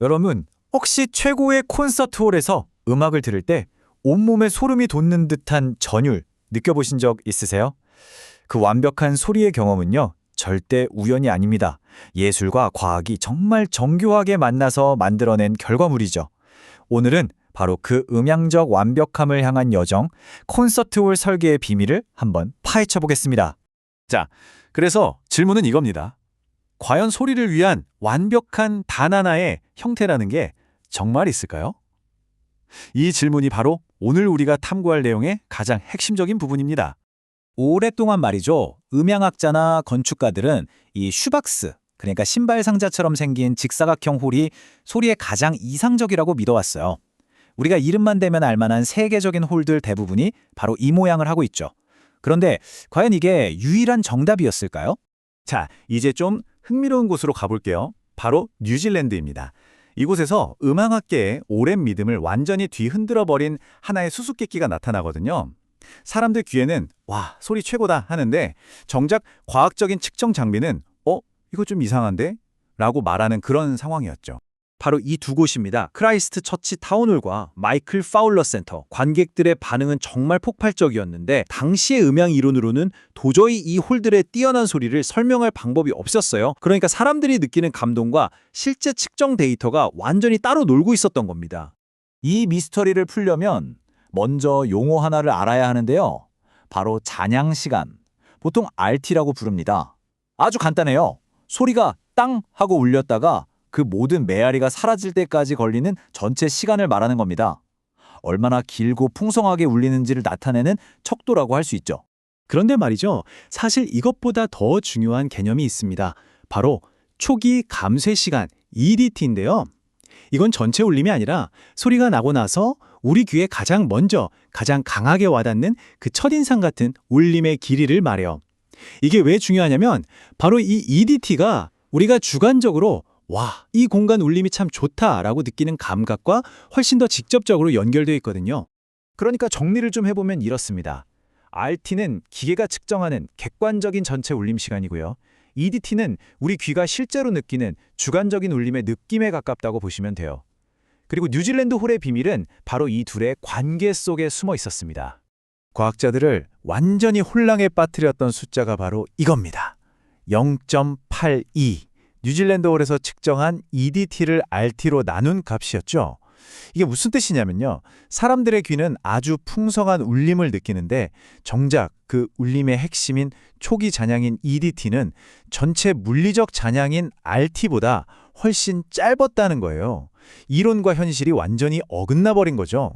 여러분, 혹시 최고의 콘서트홀에서 음악을 들을 때 온몸에 소름이 돋는 듯한 전율 느껴보신 적 있으세요? 그 완벽한 소리의 경험은요, 절대 우연이 아닙니다. 예술과 과학이 정말 정교하게 만나서 만들어낸 결과물이죠. 오늘은 바로 그 음향적 완벽함을 향한 여정, 콘서트홀 설계의 비밀을 한번 파헤쳐 보겠습니다. 자, 그래서 질문은 이겁니다. 과연 소리를 위한 완벽한 단 하나의 형태라는 게 정말 있을까요? 이 질문이 바로 오늘 우리가 탐구할 내용의 가장 핵심적인 부분입니다. 오랫동안 말이죠. 음향학자나 건축가들은 이 슈박스, 그러니까 신발 상자처럼 생긴 직사각형 홀이 소리에 가장 이상적이라고 믿어왔어요. 우리가 이름만 대면 알만한 세계적인 홀들 대부분이 바로 이 모양을 하고 있죠. 그런데 과연 이게 유일한 정답이었을까요? 자, 이제 좀 흥미로운 곳으로 가볼게요. 바로 뉴질랜드입니다. 이곳에서 음악학계의 오랜 믿음을 완전히 뒤흔들어버린 하나의 수수께끼가 나타나거든요. 사람들 귀에는 와, 소리 최고다 하는데 정작 과학적인 측정 장비는 이거 좀 이상한데? 라고 말하는 그런 상황이었죠. 바로 이 두 곳입니다. 크라이스트 처치 타운홀과 마이클 파울러 센터. 관객들의 반응은 정말 폭발적이었는데 당시의 음향 이론으로는 도저히 이 홀들의 뛰어난 소리를 설명할 방법이 없었어요. 그러니까 사람들이 느끼는 감동과 실제 측정 데이터가 완전히 따로 놀고 있었던 겁니다. 이 미스터리를 풀려면 먼저 용어 하나를 알아야 하는데요. 바로 잔향 시간, 보통 RT라고 부릅니다. 아주 간단해요. 소리가 땅 하고 울렸다가 그 모든 메아리가 사라질 때까지 걸리는 전체 시간을 말하는 겁니다. 얼마나 길고 풍성하게 울리는지를 나타내는 척도라고 할 수 있죠. 그런데 말이죠. 사실 이것보다 더 중요한 개념이 있습니다. 바로 초기 감쇄 시간, EDT인데요. 이건 전체 울림이 아니라 소리가 나고 나서 우리 귀에 가장 먼저, 가장 강하게 와닿는 그 첫인상 같은 울림의 길이를 말해요. 이게 왜 중요하냐면 바로 이 EDT가 우리가 주관적으로 와, 이 공간 울림이 참 좋다라고 느끼는 감각과 훨씬 더 직접적으로 연결되어 있거든요. 그러니까 정리를 좀 해보면 이렇습니다. RT는 기계가 측정하는 객관적인 전체 울림 시간이고요. EDT는 우리 귀가 실제로 느끼는 주관적인 울림의 느낌에 가깝다고 보시면 돼요. 그리고 뉴질랜드 홀의 비밀은 바로 이 둘의 관계 속에 숨어 있었습니다. 과학자들을 완전히 혼란에 빠뜨렸던 숫자가 바로 이겁니다. 0.82. 뉴질랜드 홀에서 측정한 EDT를 RT로 나눈 값이었죠. 이게 무슨 뜻이냐면요. 사람들의 귀는 아주 풍성한 울림을 느끼는데 정작 그 울림의 핵심인 초기 잔향인 EDT는 전체 물리적 잔향인 RT보다 훨씬 짧았다는 거예요. 이론과 현실이 완전히 어긋나 버린 거죠.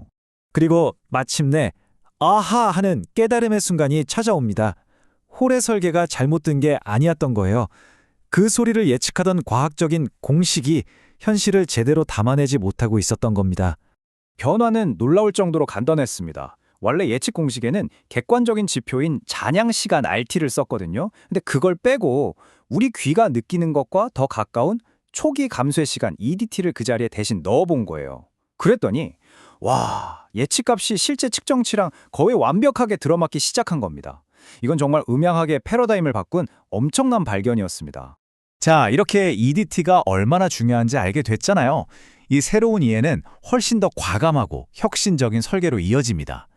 그리고 마침내 아하 하는 깨달음의 순간이 찾아옵니다. 홀의 설계가 잘못된 게 아니었던 거예요. 그 소리를 예측하던 과학적인 공식이 현실을 제대로 담아내지 못하고 있었던 겁니다. 변화는 놀라울 정도로 간단했습니다. 원래 예측 공식에는 객관적인 지표인 잔향 시간 RT를 썼거든요. 근데 그걸 빼고 우리 귀가 느끼는 것과 더 가까운 초기 감쇄 시간 EDT를 그 자리에 대신 넣어본 거예요. 그랬더니 와, 예측값이 실제 측정치랑 거의 완벽하게 들어맞기 시작한 겁니다. 이건 정말 음향학의 패러다임을 바꾼 엄청난 발견이었습니다. 자, 이렇게 EDT가 얼마나 중요한지 알게 됐잖아요. 이 새로운 이해는 훨씬 더 과감하고 혁신적인 설계로 이어집니다.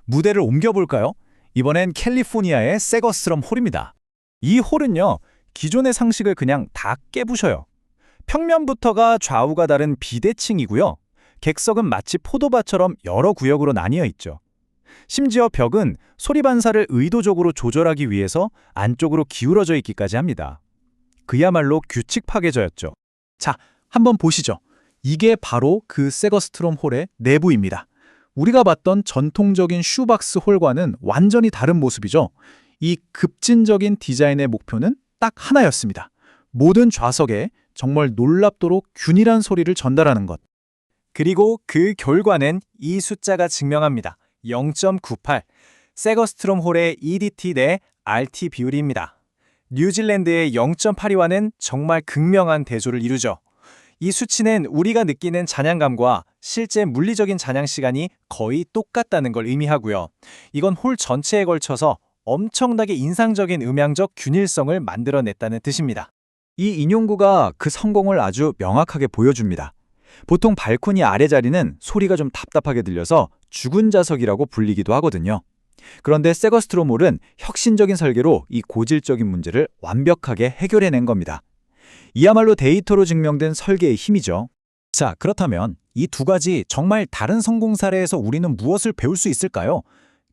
무대를 옮겨볼까요? 이번엔 캘리포니아의 세거스트럼 홀입니다. 이 홀은요, 기존의 상식을 그냥 다 깨부셔요. 평면부터가 좌우가 다른 비대칭이고요. 객석은 마치 포도밭처럼 여러 구역으로 나뉘어 있죠. 심지어 벽은 소리 반사를 의도적으로 조절하기 위해서 안쪽으로 기울어져 있기까지 합니다. 그야말로 규칙 파괴저였죠. 자, 한번 보시죠. 이게 바로 그 세거스트롬 홀의 내부입니다. 우리가 봤던 전통적인 슈박스 홀과는 완전히 다른 모습이죠. 이 급진적인 디자인의 목표는 딱 하나였습니다. 모든 좌석에 정말 놀랍도록 균일한 소리를 전달하는 것. 그리고 그 결과는 이 숫자가 증명합니다. 0.98. 세거스트롬 홀의 EDT 대 RT 비율입니다. 뉴질랜드의 0.82와는 정말 극명한 대조를 이루죠. 이 수치는 우리가 느끼는 잔향감과 실제 물리적인 잔향 시간이 거의 똑같다는 걸 의미하고요. 이건 홀 전체에 걸쳐서 엄청나게 인상적인 음향적 균일성을 만들어냈다는 뜻입니다. 이 인용구가 그 성공을 아주 명확하게 보여줍니다. 보통 발코니 아래 자리는 소리가 좀 답답하게 들려서 죽은 자석이라고 불리기도 하거든요. 그런데 세거스트롬홀은 혁신적인 설계로 이 고질적인 문제를 완벽하게 해결해낸 겁니다. 이야말로 데이터로 증명된 설계의 힘이죠. 자, 그렇다면 이 두 가지 정말 다른 성공 사례에서 우리는 무엇을 배울 수 있을까요?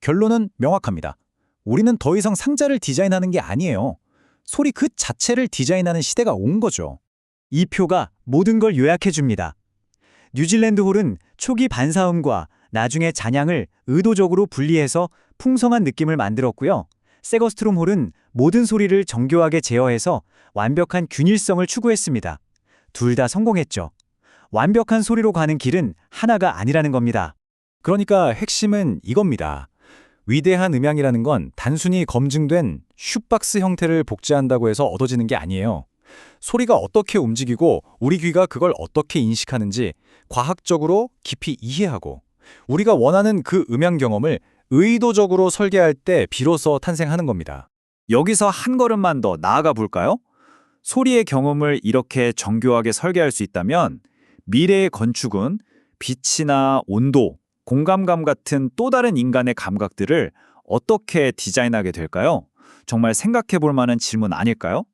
결론은 명확합니다. 우리는 더 이상 상자를 디자인하는 게 아니에요. 소리 그 자체를 디자인하는 시대가 온 거죠. 이 표가 모든 걸 요약해 줍니다. 뉴질랜드 홀은 초기 반사음과 나중에 잔향을 의도적으로 분리해서 풍성한 느낌을 만들었고요. 세거스트롬 홀은 모든 소리를 정교하게 제어해서 완벽한 균일성을 추구했습니다. 둘 다 성공했죠. 완벽한 소리로 가는 길은 하나가 아니라는 겁니다. 그러니까 핵심은 이겁니다. 위대한 음향이라는 건 단순히 검증된 슈박스 형태를 복제한다고 해서 얻어지는 게 아니에요. 소리가 어떻게 움직이고 우리 귀가 그걸 어떻게 인식하는지 과학적으로 깊이 이해하고 우리가 원하는 그 음향 경험을 의도적으로 설계할 때 비로소 탄생하는 겁니다. 여기서 한 걸음만 더 나아가 볼까요? 소리의 경험을 이렇게 정교하게 설계할 수 있다면 미래의 건축은 빛이나 온도, 공감감 같은 또 다른 인간의 감각들을 어떻게 디자인하게 될까요? 정말 생각해 볼 만한 질문 아닐까요?